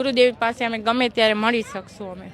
ગુરુદેવ પાસે અમે ગમે ત્યારે મળી શકશું અમે।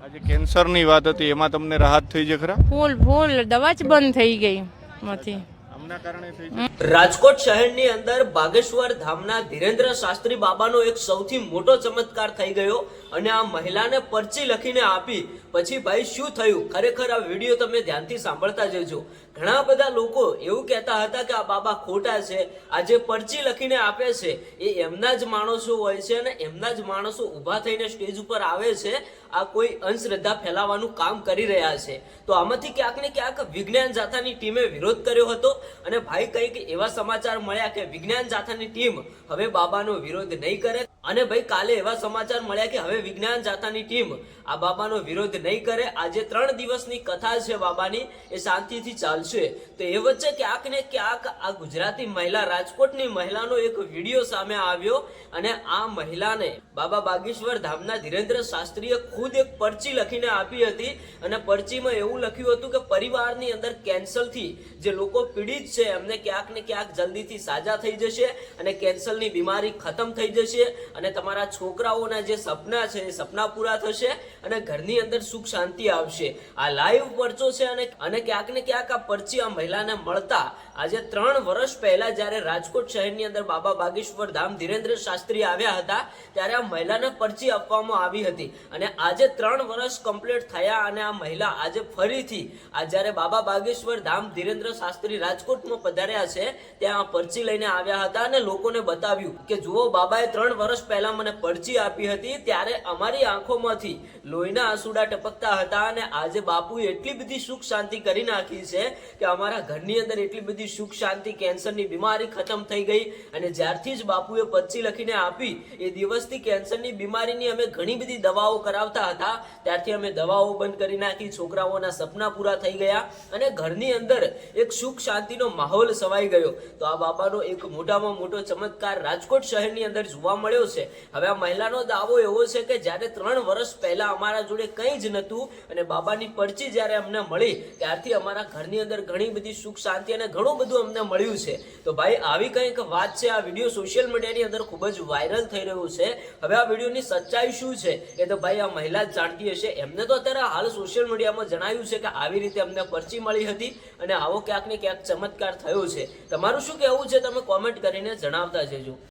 આજે કેન્સરની વાત હતી, એમાં તમને રાહત થઈ છે ખરા? ફૂલ દવા જ બંધ થઈ ગઈ નથી। આમના કારણે થઈ છે। રાજકોટ શહેરની અંદર બાગેશ્વર ધામના ધીરેન્દ્ર શાસ્ત્રી બાબાનો એક સૌથી મોટો ચમત્કાર થઈ ગયો અને આ મહિલાને પરચી લખીને આપી પછી ભાઈ શું થયું, ખરેખર આ વિડીયો તમે ધ્યાનથી સાંભળતા જજો। ઘણા બધા લોકો એવું કહેતા હતા કે આ બાબા ખોટા છે, આ જે પરચી લખીને આપે છે એ એમના જ માણસો હોય છે અને એમના જ માણસો ઊભા થઈને સ્ટેજ ઉપર આવે છે, આ કોઈ અંધશ્રદ્ધા ફેલાવવાનું કામ કરી રહ્યા છે। તો આમાંથી ક્યાંક ને ક્યાંક વિજ્ઞાન જાથાની ટીમે વિરોધ કર્યો હતો અને ભાઈ કંઈક એવા સમાચાર મળ્યા કે વિજ્ઞાન જાથાની ટીમ હવે બાબાનો વિરોધ નહીં કરે અને ભાઈ કાલે એવા સમાચાર મળ્યા કે હવે વિજ્ઞાન જાથાની ટીમ આ બાબાનો વિરોધ નહીં કરે। આજે 3 દિવસની કથા છે બાબાની, એ શાંતિથી ચાલશે। તો એ વચ્ચે ક્યાંક ને ક્યાંક આ ગુજરાતી મહિલા, રાજકોટની મહિલાનો એક વિડીયો સામે આવ્યો અને આ મહિલાને બાબા બાગેશ્વર ધામના ધીરેન્દ્ર શાસ્ત્રીએ ખુદ એક પરચી લખીને આપી હતી અને પરચીમાં એવું લખ્યું હતું કે પરિવારની અંદર કેન્સરથી જે લોકો પીડિત છે એમને ક્યાંક ને ક્યાંક જલ્દીથી સાજા થઈ જશે અને કેન્સરની બીમારી ખતમ થઈ જશે અને તમારા છોકરાઓના જે સપના છે એ સપના પૂરા થશે અને ઘરની અંદર સુખ શાંતિ આવશે। આ લાઈવ પરચો છે અને ક્યાંક ને ક્યાંક આ પરચી આ મહિલાને મળતા આજે 3 વર્ષ પહેલા જ્યારે રાજકોટ શહેરની અંદર બાબા બાગેશ્વર ધામ ધીરેન્દ્ર શાસ્ત્રી આવ્યા હતા ત્યારે આ મહિલાને પરચી આપવામાં આવી હતી અને આજે 3 વર્ષ કમ્પ્લીટ થયા અને આ મહિલા આજે ફરીથી આ જ્યારે બાબા બાગેશ્વર ધામ ધીરેન્દ્ર શાસ્ત્રી રાજકોટમાં પધાર્યા છે ત્યાં પરચી લઈને આવ્યા હતા અને લોકોને બતાવ્યું કે જુઓ, બાબાએ 3 વર્ષ પહેલા મને પરચી આપી હતી ત્યારે અમારી આંખોમાંથી લોહીના આંસુડા ટપકતા હતા અને આજે બાપુએ એટલી બધી સુખ શાંતિ કરી નાખી છે કે અમારા ઘરની અંદર એટલી બધી સુખ શાંતિ, કેન્સરની બીમારી ખતમ થઈ ગઈ અને જ્યારથી જ બાપુએ પરચી લખીને આપી એ દિવસથી કેન્સરની બીમારીની અમે ઘણી બધી દવાઓ કરાવતા હતા, ત્યારથી અમે દવાઓ બંધ કરી નાખી, છોકરાઓના સપના પૂરા થઈ ગયા અને ઘરની અંદર એક સુખ શાંતિનો માહોલ સવાઈ ગયો। તો આ બાબાનો એક મોટામાં મોટો ચમત્કાર રાજકોટ શહેરની અંદર જોવા મળ્યો છે। હવે આ મહિલાનો દાવો એવો છે કે જ્યારે 3 વર્ષ પહેલા અમારા જોડે કંઈ જ નહોતું અને બાબાની પરચી જ્યારે અમને મળી ત્યારથી અમારા ઘરની અંદર ઘણી બધી સુખ શાંતિ અને ઘણું બધું અમને મળ્યું છે। તો ભાઈ આવી કંઈક વાત છે। આ વિડીયો સોશિયલ મીડિયાની અંદર ખૂબ જ વાયરલ થઈ રહ્યો છે। હવે આ વિડીયોની સચ્ચાઈ શું છે એ તો ભાઈ આ મહિલા જ જાણતી હશે। એમને તો અત્યારે હાલ સોશિયલ મીડિયામાં જણાવ્યું છે કે આવી રીતે અમને પરચી મળી હતી અને આવો ક્યાંક ને ક્યાંક ચમત્કાર થયો છે। તમારું શું કહેવું છે તમે કોમેન્ટ કરીને જણાવતા જજો।